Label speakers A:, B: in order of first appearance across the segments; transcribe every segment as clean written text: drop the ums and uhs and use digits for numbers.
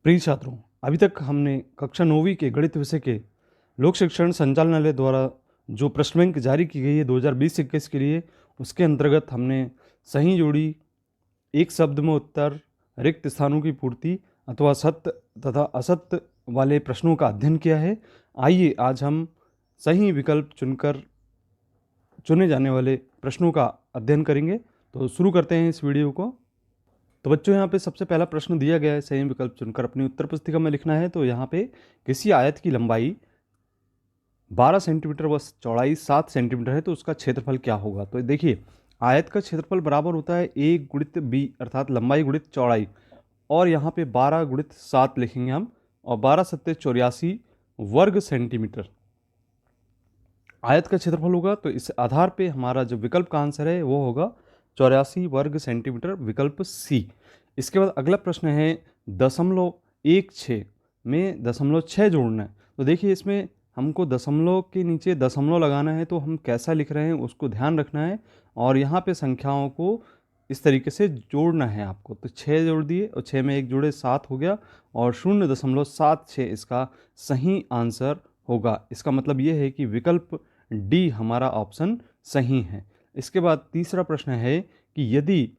A: प्रिय छात्रों, अभी तक हमने कक्षा 9वीं के गणित विषय के लोक शिक्षण संचालनालय द्वारा जो प्रश्न बैंक जारी की गई है 2020-21 के लिए, उसके अंतर्गत हमने सही जोड़ी, एक शब्द में उत्तर, रिक्त स्थानों की पूर्ति अथवा सत्य तथा असत्य वाले प्रश्नों का अध्ययन किया है। आइए आज हम सही विकल्प चुनकर चुने जाने वाले प्रश्नों का अध्ययन करेंगे। तो शुरू करते हैं इस वीडियो को। तो बच्चों, यहाँ पे सबसे पहला प्रश्न दिया गया है, सही विकल्प चुनकर अपनी उत्तर पुस्तिका में लिखना है। तो यहाँ पे किसी आयत की लंबाई 12 सेंटीमीटर व चौड़ाई 7 सेंटीमीटर है, तो उसका क्षेत्रफल क्या होगा। तो देखिए, आयत का क्षेत्रफल बराबर होता है a गुणित b, अर्थात लंबाई गुणित चौड़ाई, और यहाँ पे 12 गुणित 7 लिखेंगे हम, और 12 सत्ते 84 वर्ग सेंटीमीटर आयत का क्षेत्रफल होगा। तो इस आधार पे हमारा जो विकल्प का आंसर है वो होगा 84 वर्ग सेंटीमीटर, विकल्प सी। इसके बाद अगला प्रश्न है 0.16 में 0.6 जोड़ना है। तो देखिए, इसमें हमको दशमलव के नीचे दशमलव लगाना है, तो हम कैसा लिख रहे हैं उसको ध्यान रखना है, और यहाँ पे संख्याओं को इस तरीके से जोड़ना है आपको। तो 6 जोड़ दिए और 6 में 1 जोड़े 7 हो गया, और 0.76 इसका सही आंसर होगा। इसका मतलब ये है कि विकल्प डी हमारा ऑप्शन सही है। इसके बाद तीसरा प्रश्न है कि यदि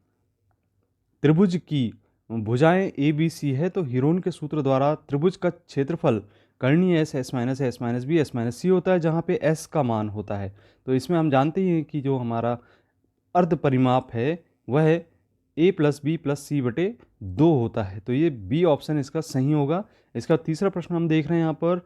A: त्रिभुज की भुजाएं ए बी सी है, तो हीरोन के सूत्र द्वारा त्रिभुज का क्षेत्रफल कर्णीय s, s minus b, s minus c होता है, जहाँ पे एस का मान होता है। तो इसमें हम जानते हैं कि जो हमारा अर्ध परिमाप है वह ए प्लस बी प्लस सी बटे 2 होता है। तो ये बी ऑप्शन इसका सही होगा। इसका तीसरा प्रश्न हम देख रहे हैं यहाँ पर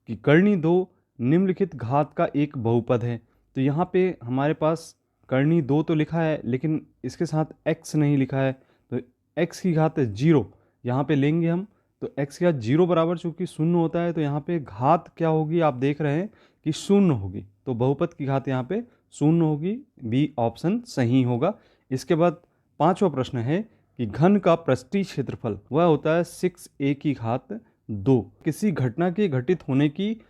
A: कि कर्णी 2 निम्नलिखित घात का एक बहुपद है। तो यहाँ पे हमारे पास कर्णी 2 तो लिखा है, लेकिन इसके साथ x नहीं लिखा है, तो x की घात 0 यहाँ पे लेंगे हम। तो x की घात 0 बराबर चूंकि शून्य होता है, तो यहाँ पे घात क्या होगी आप देख रहे हैं कि शून्य होगी, तो बहुपद की घात यहाँ पे शून्य होगी। बी ऑप्शन सही होगा। इसके बाद पांचवा प्रश्न है कि घन का पृष्ठीय क्षेत्रफल वह होता है 6a की घात 2। किसी घटना के घटित होने की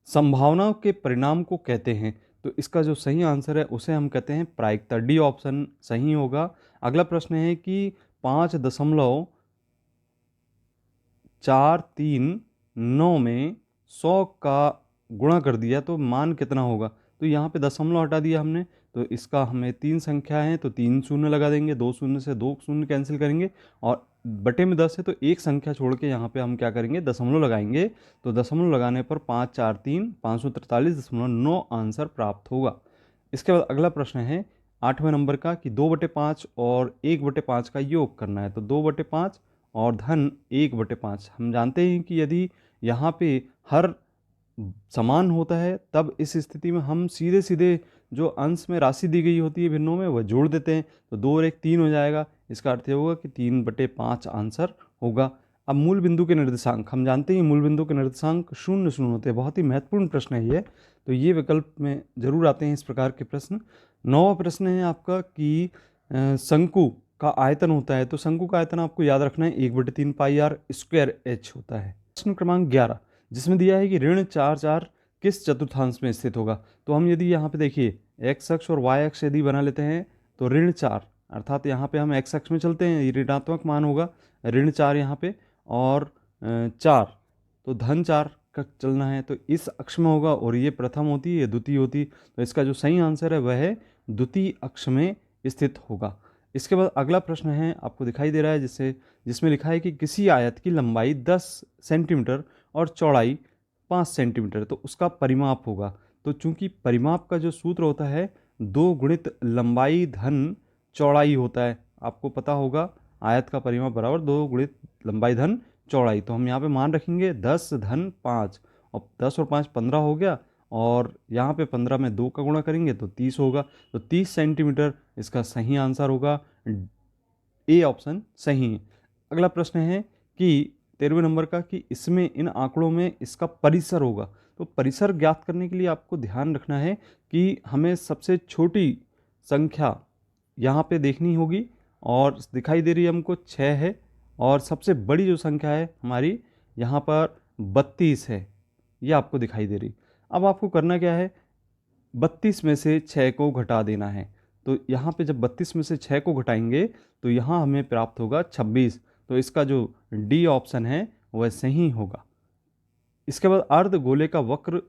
A: संभावनाओं के परिणाम को कहते हैं। तो इसका जो सही आंसर है उसे हम कहते हैं प्रायिकता। डी ऑप्शन सही होगा। अगला प्रश्न है कि 5.439 में 100 का गुणा कर दिया तो मान कितना होगा। तो यहाँ पे दशमलव हटा दिया हमने, तो इसका हमें 3 संख्या है, तो 3 शून्य लगा देंगे, 2 शून्य से 2 शून्य कैंसिल करेंगे, और बटे में 10 है तो एक संख्या छोड़ के यहाँ पे हम क्या करेंगे, दशमलव लगाएंगे। तो दशमलव लगाने पर 5 4 3 543.9 आंसर प्राप्त होगा। इसके बाद अगला प्रश्न है 8वें नंबर का कि 2/5 और 1/5 का योग करना है। तो 2/5 और धन 1/5। हम जानते हैं कि यदि यहाँ पे हर समान होता है, तब इस स्थिति में हम सीधे सीधे जो अंश में राशि दी गई होती है भिन्नों में, वह जोड़ देते हैं। तो 2 और 1 3 हो जाएगा। इसका अर्थ ये होगा कि 3/5 आंसर होगा। अब मूल बिंदु के निर्देशांक, हम जानते हैं मूल बिंदु के निर्देशांक 0 0 होते हैं। बहुत ही महत्वपूर्ण प्रश्न है ये, तो ये विकल्प में जरूर आते हैं इस प्रकार के प्रश्न। 9वां प्रश्न है आपका कि शंकु का आयतन होता है। तो शंकु का आयतन आपको याद रखना है 1/3 पाई आर स्क्वायर एच होता है। प्रश्न क्रमांक 11 जिसमें दिया है कि ऋण 4 4 किस चतुर्थांश में स्थित होगा। तो हम यदि यहाँ पे देखिए एक्स अक्ष और वाई अक्ष यदि बना लेते हैं, तो ऋण 4 अर्थात यहाँ पे हम एक्स अक्ष में चलते हैं, ये ऋणात्मक मान होगा, ऋण 4 यहाँ पे, और 4 तो धन 4 का चलना है, तो इस अक्ष में होगा, और ये प्रथम होती है, ये द्वितीय होती। तो इसका जो सही आंसर है वह है द्वितीय अक्ष में स्थित होगा। इसके बाद अगला प्रश्न है, आपको दिखाई दे रहा है जिसमें लिखा है कि किसी आयत की लंबाई 10 सेंटीमीटर और चौड़ाई 5 सेंटीमीटर, तो उसका परिमाप होगा। तो चूंकि परिमाप का जो सूत्र होता है 2 गुणित लंबाई धन चौड़ाई होता है, आपको पता होगा आयत का परिमाप बराबर 2 गुणित लंबाई धन चौड़ाई। तो हम यहाँ पे मान रखेंगे 10 धन 5, और 10 और 5 15 हो गया, और यहाँ पे 15 में 2 का गुणा करेंगे तो 30 होगा। तो 30 सेंटीमीटर इसका सही आंसर होगा। ए ऑप्शन सही है। अगला प्रश्न है कि 13वें नंबर का कि इसमें इन आंकड़ों में इसका परिसर होगा। तो परिसर ज्ञात करने के लिए आपको ध्यान रखना है कि हमें सबसे छोटी संख्या यहाँ पे देखनी होगी, और दिखाई दे रही है हमको 6 है, और सबसे बड़ी जो संख्या है हमारी यहाँ पर 32 है, ये आपको दिखाई दे रही। अब आपको करना क्या है, 32 में से 6 को घटा देना है। तो यहाँ पे जब 32 में से 6 को घटाएंगे तो यहाँ हमें प्राप्त होगा 26। तो इसका जो डी ऑप्शन है वह सही होगा। इसके बाद अर्धगोले का वक्र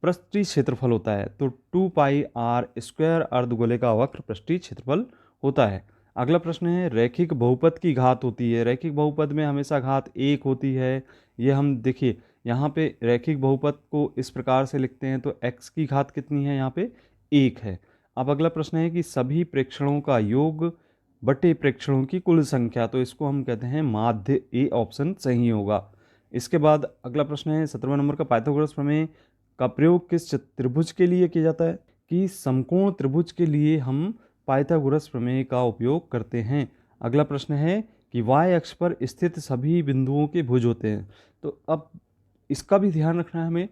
A: पृष्ठीय क्षेत्रफल होता है, तो 2πr² अर्धगोले का वक्र पृष्ठीय क्षेत्रफल होता है। अगला प्रश्न है रैखिक बहुपद की घात होती है। रैखिक बहुपद में हमेशा घात 1 होती है। ये हम देखिए यहाँ पे रैखिक बहुपद को इस प्रकार से लिखते हैं, तो x की घात कितनी है, यहाँ पे 1 है। अब अगला प्रश्न है कि सभी प्रेक्षणों का योग बटे प्रेक्षणों की कुल संख्या, तो इसको हम कहते हैं माध्य। ए ऑप्शन सही होगा। इसके बाद अगला प्रश्न है 17वें नंबर का, पाइथागोरस प्रमेय का प्रयोग किस त्रिभुज के लिए किया जाता है? कि समकोण त्रिभुज के लिए हम पाइथागोरस प्रमेय का उपयोग करते हैं। अगला प्रश्न है कि y अक्ष पर स्थित सभी बिंदुओं के भुज होते हैं। तो अब इसका भी ध्यान रखना है हमें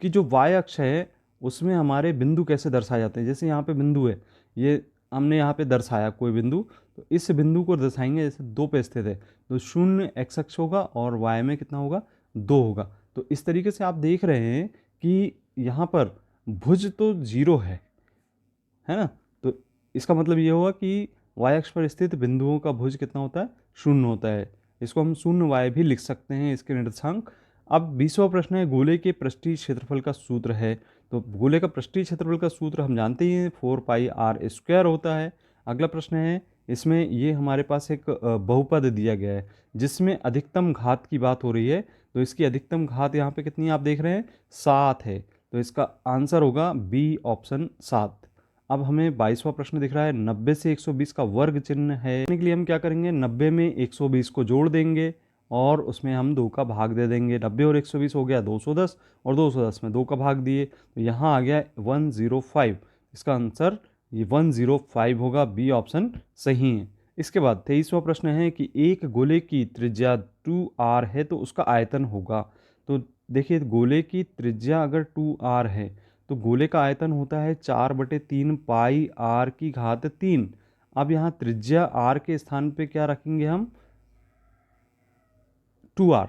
A: कि जो y अक्ष है उसमें हमारे बिंदु कैसे दर्शाए जाते हैं। जैसे यहाँ पे बिंदु है, ये हमने यहाँ पे दर्शाया कोई बिंदु, तो इस बिंदु को दर्शाएंगे जैसे 2 पे स्थित है, तो 0 x अक्ष होगा और y में कितना होगा, 2 होगा। तो इस तरीके से आप देख रहे हैं कि यहाँ पर भुज तो 0 है ना, तो इसका मतलब ये होगा कि y अक्ष पर स्थित बिंदुओं का भुज कितना होता है, 0 होता है। इसको हम 0y भी लिख सकते हैं, इसके निर्देशांक। अब 20वां प्रश्न है गोले के पृष्ठीय क्षेत्रफल का सूत्र है। तो गोले का पृष्ठीय क्षेत्रफल का सूत्र हम जानते ही हैं, 4πr² होता है। अगला प्रश्न है, इसमें ये हमारे पास एक बहुपद दिया गया है जिसमें अधिकतम घात की बात हो रही है। तो इसकी अधिकतम घात यहाँ पे कितनी आप देख रहे हैं, 7 है। तो इसका आंसर होगा बी ऑप्शन 7। अब हमें 22वां प्रश्न दिख रहा है 90 से 120 का वर्ग चिन्ह है। के लिए हम क्या करेंगे, 90 में 120 को जोड़ देंगे और उसमें हम 2 का भाग दे देंगे। 90 और 120 हो गया 210, और 210 में 2 का भाग दिए तो यहाँ आ गया 105। इसका आंसर ये 105 होगा, बी ऑप्शन सही है। इसके बाद 23वां प्रश्न है कि एक गोले की त्रिज्या 2r है तो उसका आयतन होगा। तो देखिए गोले की त्रिज्या अगर 2r है तो गोले का आयतन होता है 4/3 पाई r की घात 3। अब यहाँ त्रिज्या r के स्थान पे क्या रखेंगे हम, 2r,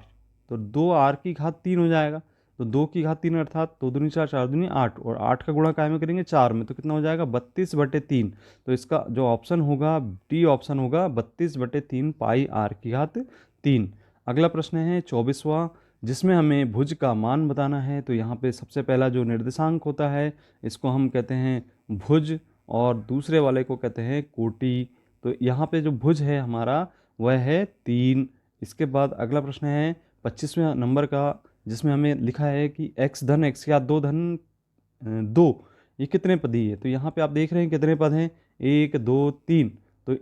A: तो 2r की घात 3 हो जाएगा। तो 2 की घात 3 अर्थात 2 दूनी 4, 4 दूनी 8, और 8 का गुणा काय में करेंगे, 4 में, तो कितना हो जाएगा 32/3। तो इसका जो ऑप्शन होगा, डी ऑप्शन होगा 32/3 पाई r की घात 3। अगला प्रश्न है 24वां, जिसमें हमें भुज का मान बताना है। तो यहाँ पे सबसे पहला जो निर्देशांक होता है इसको हम कहते हैं भुज, और दूसरे वाले को कहते हैं कोटि। तो यहाँ पे जो भुज है हमारा वह है 3। इसके बाद अगला प्रश्न है 25वें नंबर का, जिसमें हमें लिखा है कि x धन x या 2 धन 2 ये कितने पदी है। तो यहाँ पे आप देख रहे हैं कितने पद हैं, 1 2 3। तो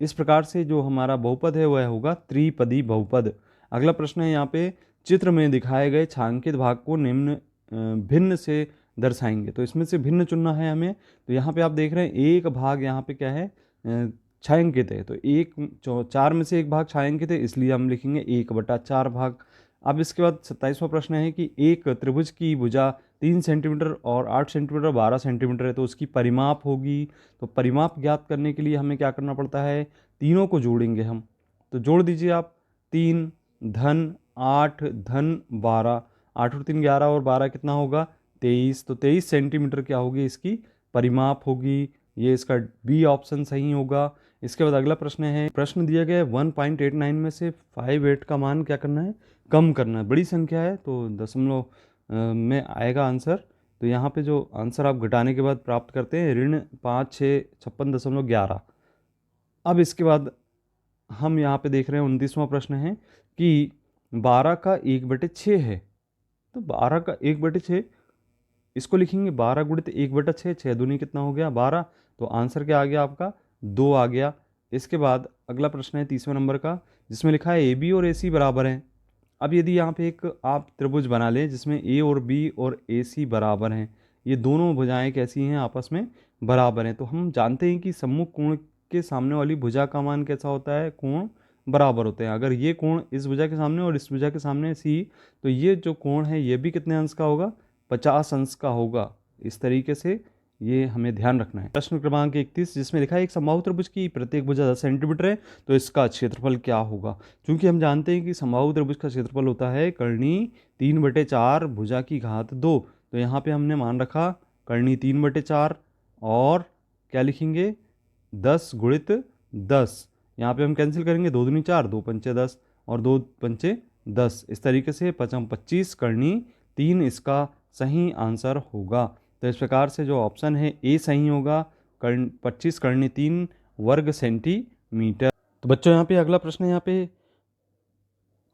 A: इस प्रकार से जो हमारा बहुपद है वह होगा त्रिपदी बहुपद। अगला प्रश्न है यहाँ पे चित्र में दिखाए गए छायांकित भाग को निम्न भिन्न से दर्शाएंगे। तो इसमें से भिन्न चुनना है हमें। तो यहाँ पे आप देख रहे हैं एक भाग यहाँ पे क्या है, छायांकित है। तो 4 में से एक भाग छायांकित है, इसलिए हम लिखेंगे 1/4 भाग। अब इसके बाद 27वां प्रश्न है कि एक त्रिभुज की भुजा 3 सेंटीमीटर और 8 सेंटीमीटर 12 सेंटीमीटर है, तो उसकी परिमाप होगी। तो परिमाप ज्ञात करने के लिए हमें क्या करना पड़ता है, तीनों को जोड़ेंगे हम। तो जोड़ दीजिए आप, 3 धन 8 धन 12, 8 और 3 11, और 12 कितना होगा 23। तो 23 सेंटीमीटर क्या होगी इसकी परिमाप होगी। ये इसका बी ऑप्शन सही होगा। इसके बाद अगला प्रश्न है, प्रश्न दिया गया है 1.89 में से 58 का मान क्या करना है, कम करना है। बड़ी संख्या है तो दशमलव में आएगा आंसर। तो यहाँ पे जो आंसर आप घटाने के बाद प्राप्त करते हैं -5 6 56.11। अब इसके बाद हम यहाँ पे देख रहे हैं 29वां प्रश्न है कि 12 का 1/6 है। तो 12 का 1/6 इसको लिखेंगे 12 गुणित 1/6, 6 दूनी कितना हो गया 12। तो आंसर क्या आ गया आपका 2 आ गया। इसके बाद अगला प्रश्न है 30वें नंबर का, जिसमें लिखा है ए बी और ए सी बराबर हैं। अब यदि यहाँ पे एक आप त्रिभुज बना लें जिसमें ए और बी और ए सी बराबर हैं, ये दोनों भुजाएं कैसी हैं, आपस में बराबर हैं। तो हम जानते हैं कि सम्मुख कोण के सामने वाली भुजा का मान कैसा होता है, कोण बराबर होते हैं। अगर ये कोण इस भुजा के सामने और इस भुजा के सामने सी, तो ये जो कोण है ये भी कितने अंश का होगा, 50 अंश का होगा। इस तरीके से ये हमें ध्यान रखना है। प्रश्न क्रमांक 31, जिसमें लिखा है एक समबाहु त्रिभुज की प्रत्येक भुजा 10 सेंटीमीटर है, तो इसका क्षेत्रफल क्या होगा। क्योंकि हम जानते हैं कि समबाहु त्रिभुज का क्षेत्रफल होता है कर्णी 3/4 भुजा की घात 2। तो यहाँ पे हमने मान रखा कर्णी 3/4, और क्या लिखेंगे 10 गुणित 10। यहाँ पे हम कैंसिल करेंगे, 2 दूनी 4, 2 पंचे 10 और 2 पंचे 10, इस तरीके से 5 25 करनी 3 इसका सही आंसर होगा। तो इस प्रकार से जो ऑप्शन है ए सही होगा, 25 करनी 3 वर्ग सेंटीमीटर। तो बच्चों यहाँ पे अगला प्रश्न है, यहाँ पे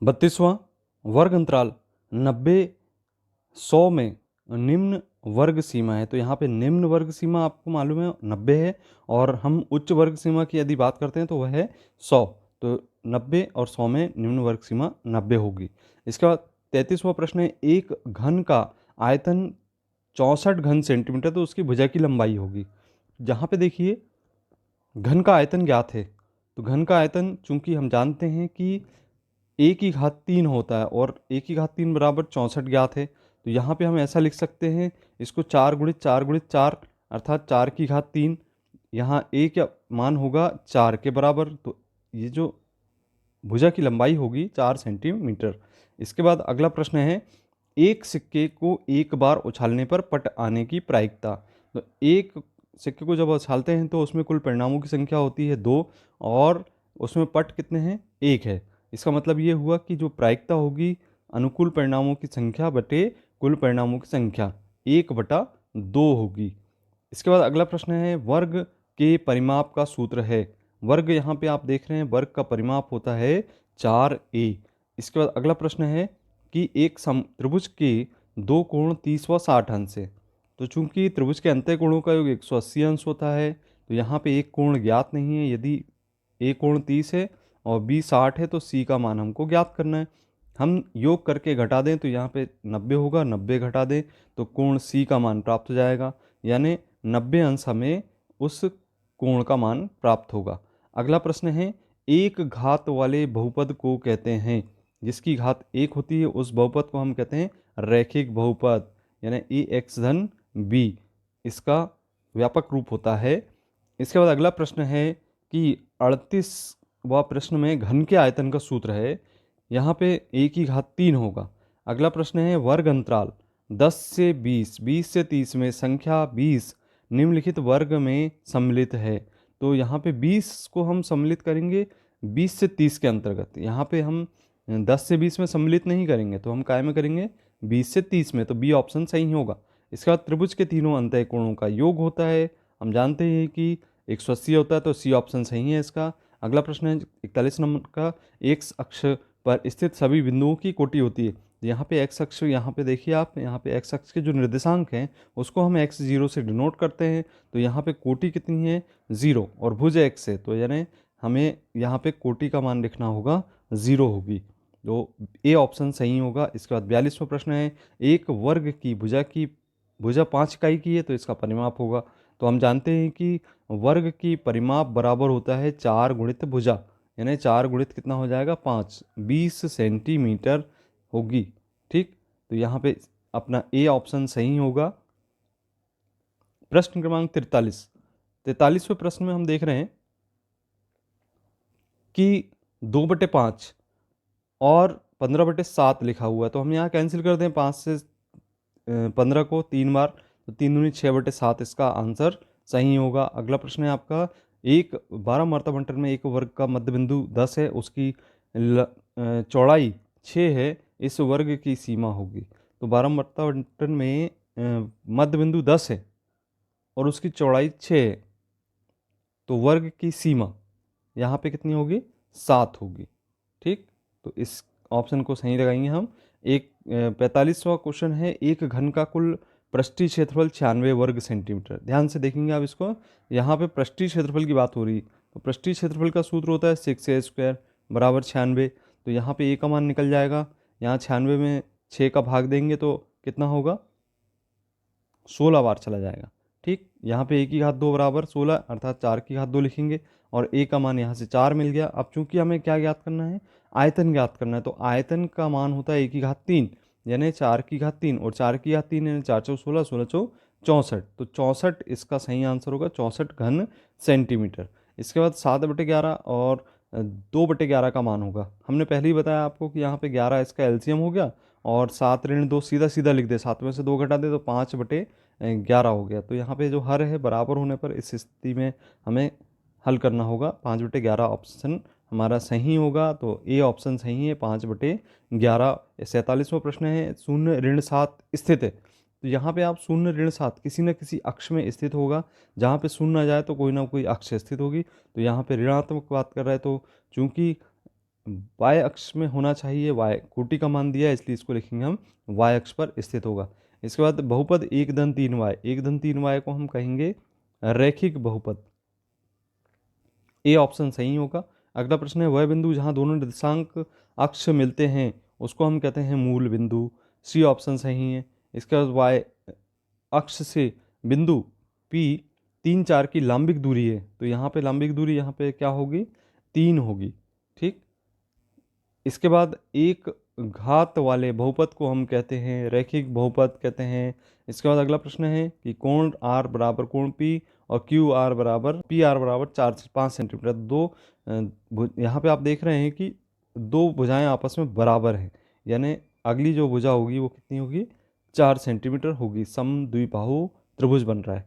A: 32वां वर्ग अंतराल 90 100 में निम्न वर्ग सीमा है। तो यहाँ पे निम्न वर्ग सीमा आपको मालूम है 90 है, और हम उच्च वर्ग सीमा की यदि बात करते हैं तो वह है 100। तो 90 और 100 में निम्न वर्ग सीमा 90 होगी। इसके बाद 33वां प्रश्न है, एक घन का आयतन 64 घन सेंटीमीटर, तो उसकी भुजा की लंबाई होगी। जहाँ पे देखिए घन का आयतन ज्ञात है, तो घन का आयतन चूंकि हम जानते हैं कि a की घात 3 होता है और a की घात 3 बराबर 64 ज्ञात है। तो यहाँ पे हम ऐसा लिख सकते हैं इसको 4 गुणित 4 गुणित 4 अर्थात 4 की घात 3, यहाँ a का मान होगा 4 के बराबर। तो ये जो भुजा की लंबाई होगी 4 सेंटीमीटर। इसके बाद अगला प्रश्न है, एक सिक्के को एक बार उछालने पर पट आने की प्रायिकता। तो एक सिक्के को जब उछालते हैं तो उसमें कुल परिणामों की संख्या होती है 2, और उसमें पट कितने हैं, 1 है। इसका मतलब ये हुआ कि जो प्रायिकता होगी अनुकूल परिणामों की संख्या बटे कुल परिणामों की संख्या 1/2 होगी। इसके बाद अगला प्रश्न है, वर्ग के परिमाप का सूत्र है। वर्ग यहाँ पे आप देख रहे हैं वर्ग का परिमाप होता है 4a। इसके बाद अगला प्रश्न है कि एक त्रिभुज के दो कोण 30 व 60 अंश है। तो चूंकि त्रिभुज के अंतः कोणों का योग 180 अंश होता है, तो यहाँ पे एक कोण ज्ञात नहीं है। यदि a कोण 30 है और b 60 है तो c का मान हमको ज्ञात करना है। हम योग करके घटा दें तो यहाँ पे 90 होगा, 90 घटा दें तो कोण c का मान प्राप्त हो जाएगा, यानी 90 अंश हमें उस कोण का मान प्राप्त होगा। अगला प्रश्न है, एक घात वाले बहुपद को कहते हैं, जिसकी घात 1 होती है उस बहुपद को हम कहते हैं रैखिक बहुपद, यानी ए एक्स धन बी, इसका व्यापक रूप होता है। इसके बाद अगला प्रश्न है कि 38वां प्रश्न में घन के आयतन का सूत्र है। यहाँ पे a की घात 3 होगा। अगला प्रश्न है, वर्ग अंतराल 10 से 20, 20 से 30 में संख्या 20 निम्नलिखित वर्ग में सम्मिलित है। तो यहाँ पे 20 को हम सम्मिलित करेंगे 20 से 30 के अंतर्गत। यहाँ पे हम 10 से 20 में सम्मिलित नहीं करेंगे, तो हम काय में करेंगे 20 से 30 में, तो बी ऑप्शन सही होगा। इसके बाद त्रिभुज के तीनों अंतः कोणों का योग होता है, हम जानते हैं कि 180 होता है, तो सी ऑप्शन सही है इसका। अगला प्रश्न है 41 नंबर का, एक्स अक्ष पर स्थित सभी बिंदुओं की कोटि होती है। यहाँ पे एक्स अक्ष, यहाँ पे देखिए आप, यहाँ पे एक्स अक्ष के जो निर्देशांक हैं उसको हम x0 से डिनोट करते हैं। तो यहाँ पे कोटि कितनी है 0 और भुज x है, तो यानी हमें यहाँ पे कोटि का मान लिखना होगा 0 होगी, तो ए ऑप्शन सही होगा। इसके बाद 42वां प्रश्न है, एक वर्ग की भुजा 5 इकाई की है तो इसका परिमाप होगा। तो हम जानते हैं कि वर्ग की परिमाप बराबर होता है 4 गुणित भुजा, यानी 4 गुणित कितना हो जाएगा 5, 20 सेंटीमीटर होगी। ठीक, तो यहाँ पे अपना ए ऑप्शन सही होगा। प्रश्न क्रमांक 43वें प्रश्न में हम देख रहे हैं कि 2/5 और 15/7 लिखा हुआ है, तो हम यहाँ कैंसिल कर दें 5 से 15 को 3 बार, तो 3 दूनी 6/7 इसका आंसर सही होगा। अगला प्रश्न है आपका, एक 12 मात्रा बंटन में एक वर्ग का मध्य बिंदु 10 है, उसकी चौड़ाई 6 है, इस वर्ग की सीमा होगी। तो 12 मात्रा बंटन में मध्य बिंदु 10 है और उसकी चौड़ाई 6 है, तो वर्ग की सीमा यहाँ पे कितनी होगी 7 होगी। ठीक, तो इस ऑप्शन को सही लगाएंगे हम। 45वां क्वेश्चन है, एक घन का कुल पृष्ठीय क्षेत्रफल 96 वर्ग सेंटीमीटर। ध्यान से देखेंगे आप इसको, यहाँ पे पृष्ठीय क्षेत्रफल की बात हो रही है, तो पृष्ठीय क्षेत्रफल का सूत्र होता है 6a² बराबर 96। तो यहाँ पे a का मान निकल जाएगा, यहाँ 96 में 6 का भाग देंगे तो कितना होगा 16 बार चला जाएगा। ठीक, यहाँ पे a की घात 2 बराबर 16 अर्थात 4 की घात 2 लिखेंगे, और a का मान यहाँ से 4 मिल गया। अब चूंकि हमें क्या ज्ञात करना है, आयतन ज्ञात करना है, तो आयतन का मान होता है a की घात 3 यानी 4 की घात 3, और 4 की घात 3 यानी 4 चौ 16, 16 चौ 64, तो 64 इसका सही आंसर होगा, 64 घन सेंटीमीटर। इसके बाद 7/11 और 2/11 का मान होगा। हमने पहले ही बताया आपको कि यहाँ पे 11 इसका एलसीएम हो गया, और 7 ऋण 2 सीधा सीधा लिख दे, 7 में से 2 घटा दे तो 5/11 हो गया। तो यहाँ पे जो हर है बराबर होने पर इस स्थिति में हमें हल करना होगा। 5/11 ऑप्शन हमारा सही होगा, तो ए ऑप्शन सही है 5/11। 47वां प्रश्न है, शून्य ऋण 7 स्थित है। तो यहाँ पे आप शून्य ऋण 7 किसी न किसी अक्ष में स्थित होगा। जहाँ पे शून्य आ जाए तो कोई ना कोई अक्ष स्थित होगी। तो यहाँ पे ऋणात्मक बात कर रहा है, तो चूंकि वाय अक्ष में होना चाहिए, वाय कोटि का मान दिया है, इसलिए इसको लिखेंगे हम वाय अक्ष पर स्थित होगा। इसके बाद बहुपद 1-3y, 1-3y को हम कहेंगे रैखिक बहुपद। ए ऑप्शन सही होगा। अगला प्रश्न है, वह बिंदु जहां दोनों निर्देशांक अक्ष मिलते हैं उसको हम कहते हैं मूल बिंदु। सी ऑप्शन सही है। इसके बाद वाय अक्ष से बिंदु P 3-4 की लंबिक दूरी है, तो यहाँ पे लंबिक दूरी यहाँ पे क्या होगी, 3 होगी। ठीक। इसके बाद एक घात वाले बहुपद को हम कहते हैं रैखिक बहुपद कहते हैं। इसके बाद अगला प्रश्न है कि कोण R बराबर कोण P और QR बराबर PR बराबर 4 से 5 सेंटीमीटर। यहाँ पे आप देख रहे हैं कि दो भुजाएं आपस में बराबर हैं, यानी अगली जो भुजा होगी वो कितनी होगी, 4 सेंटीमीटर होगी। समद्विबाहु त्रिभुज बन रहा है।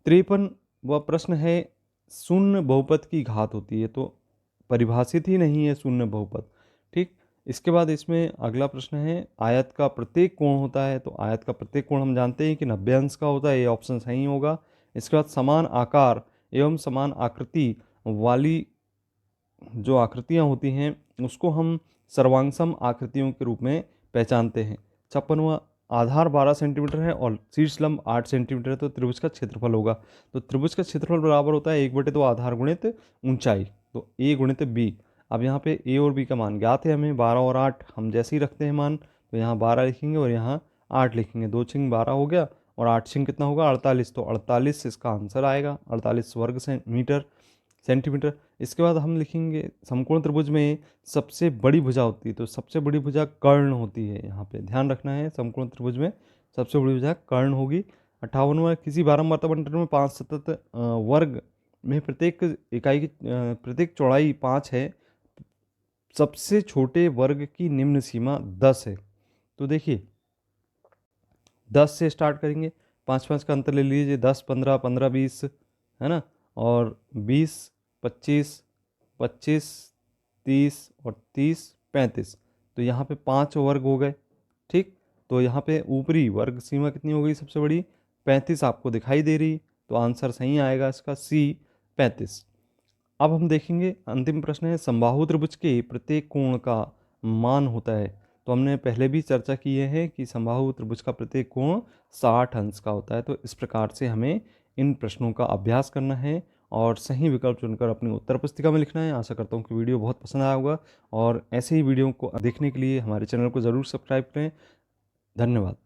A: 53वां प्रश्न है, शून्य बहुपद की घात होती है, तो परिभाषित ही नहीं है शून्य बहुपद। ठीक। इसके बाद इसमें अगला प्रश्न है, आयत का प्रत्येक कोण होता है, तो आयत का प्रत्येक कोण हम जानते हैं कि 90 अंश का होता है, ये ऑप्शन सही होगा। इसके बाद समान आकार एवं समान आकृति वाली जो आकृतियां होती हैं उसको हम सर्वांगसम आकृतियों के रूप में पहचानते हैं। 56वां, आधार 12 सेंटीमीटर है और शीर्ष लंब 8 सेंटीमीटर है, तो त्रिभुज का क्षेत्रफल होगा। तो त्रिभुज का क्षेत्रफल बराबर होता है 1/2 आधार गुणित ऊंचाई, तो a गुणित b। अब यहाँ पे a और b का मान ज्ञात है हमें, 12 और 8 हम जैसे ही रखते हैं मान, तो यहाँ 12 लिखेंगे और यहाँ 8 लिखेंगे। 2 छिंग 12 हो गया और 8 छिंग कितना होगा, 48। तो 48 इसका आंसर आएगा, 48 वर्ग सेंटीमीटर। इसके बाद हम लिखेंगे समकोण त्रिभुज में सबसे बड़ी भुजा होती है, तो सबसे बड़ी भुजा कर्ण होती है। यहाँ पे ध्यान रखना है, समकोण त्रिभुज में सबसे बड़ी भुजा कर्ण होगी। 58वां, किसी बारंबारता बंटन में 5 सतत वर्ग में प्रत्येक इकाई की प्रत्येक चौड़ाई 5 है, सबसे छोटे वर्ग की निम्न सीमा 10 है। तो देखिए 10 से स्टार्ट करेंगे, 5-5 का अंतर ले लीजिए, 10, 15, 15, 20 है ना, और 20, 25, 25, 30 और 30, 35। तो यहाँ पे 5 वर्ग हो गए। ठीक। तो यहाँ पे ऊपरी वर्ग सीमा कितनी हो गई सबसे बड़ी, 35 आपको दिखाई दे रही, तो आंसर सही आएगा इसका सी 35। अब हम देखेंगे अंतिम प्रश्न है, समबाहु त्रिभुज के प्रत्येक कोण का मान होता है। तो हमने पहले भी चर्चा की है कि समबाहु त्रिभुज का प्रत्येक कोण 60 अंश का होता है। तो इस प्रकार से हमें इन प्रश्नों का अभ्यास करना है और सही विकल्प चुनकर अपनी उत्तर पुस्तिका में लिखना है। आशा करता हूँ कि वीडियो बहुत पसंद आया होगा और ऐसे ही वीडियो को देखने के लिए हमारे चैनल को ज़रूर सब्सक्राइब करें। धन्यवाद।